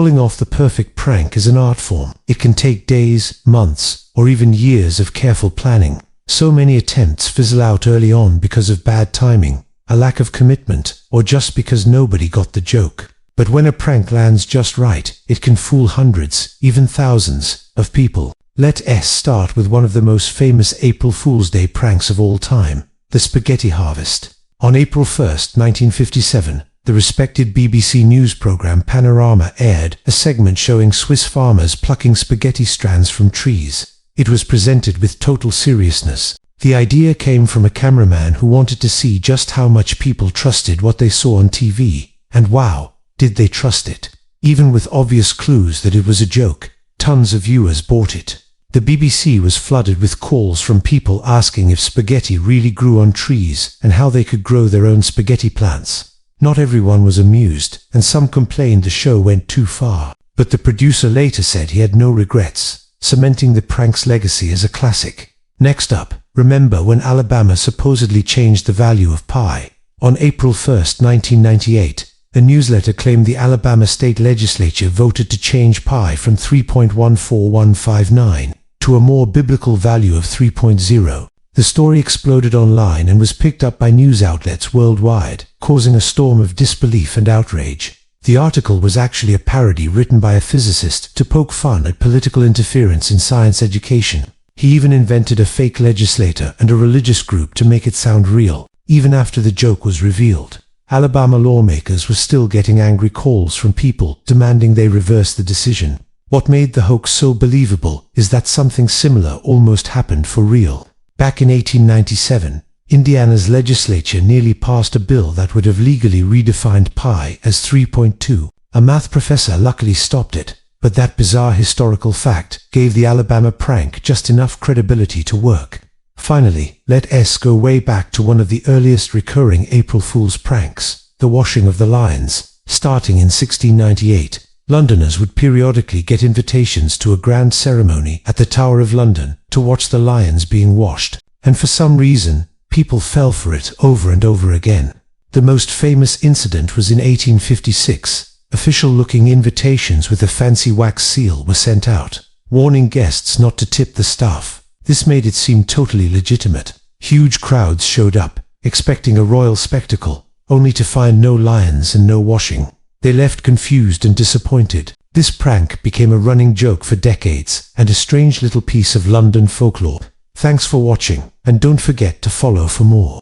Pulling off the perfect prank is an art form. It can take days, months, or even years of careful planning. So many attempts fizzle out early on because of bad timing, a lack of commitment, or just because nobody got the joke. But when a prank lands just right, it can fool hundreds, even thousands, of people. Let's start with one of the most famous April Fool's Day pranks of all time, the spaghetti harvest. On April 1st, 1957, the respected BBC news program Panorama aired a segment showing Swiss farmers plucking spaghetti strands from trees. It was presented with total seriousness. The idea came from a cameraman who wanted to see just how much people trusted what they saw on TV. And wow, did they trust it. Even with obvious clues that it was a joke, tons of viewers bought it. The BBC was flooded with calls from people asking if spaghetti really grew on trees and how they could grow their own spaghetti plants. Not everyone was amused, and some complained the show went too far. But the producer later said he had no regrets, cementing the prank's legacy as a classic. Next up, remember when Alabama supposedly changed the value of pi? On April 1st, 1998, a newsletter claimed the Alabama state legislature voted to change pi from 3.14159 to a more biblical value of 3.0. The story exploded online and was picked up by news outlets worldwide, causing a storm of disbelief and outrage. The article was actually a parody written by a physicist to poke fun at political interference in science education. He even invented a fake legislator and a religious group to make it sound real. Even after the joke was revealed, Alabama lawmakers were still getting angry calls from people demanding they reverse the decision. What made the hoax so believable is that something similar almost happened for real. Back in 1897, Indiana's legislature nearly passed a bill that would have legally redefined pi as 3.2. A math professor luckily stopped it, but that bizarre historical fact gave the Alabama prank just enough credibility to work. Finally, let's go way back to one of the earliest recurring April Fool's pranks, the washing of the lions. Starting in 1698, Londoners would periodically get invitations to a grand ceremony at the Tower of London to watch the lions being washed, and for some reason, people fell for it over and over again. The most famous incident was in 1856. Official-looking invitations with a fancy wax seal were sent out, warning guests not to tip the staff. This made it seem totally legitimate. Huge crowds showed up, expecting a royal spectacle, only to find no lions and no washing. They left confused and disappointed. This prank became a running joke for decades and a strange little piece of London folklore. Thanks for watching, and don't forget to follow for more.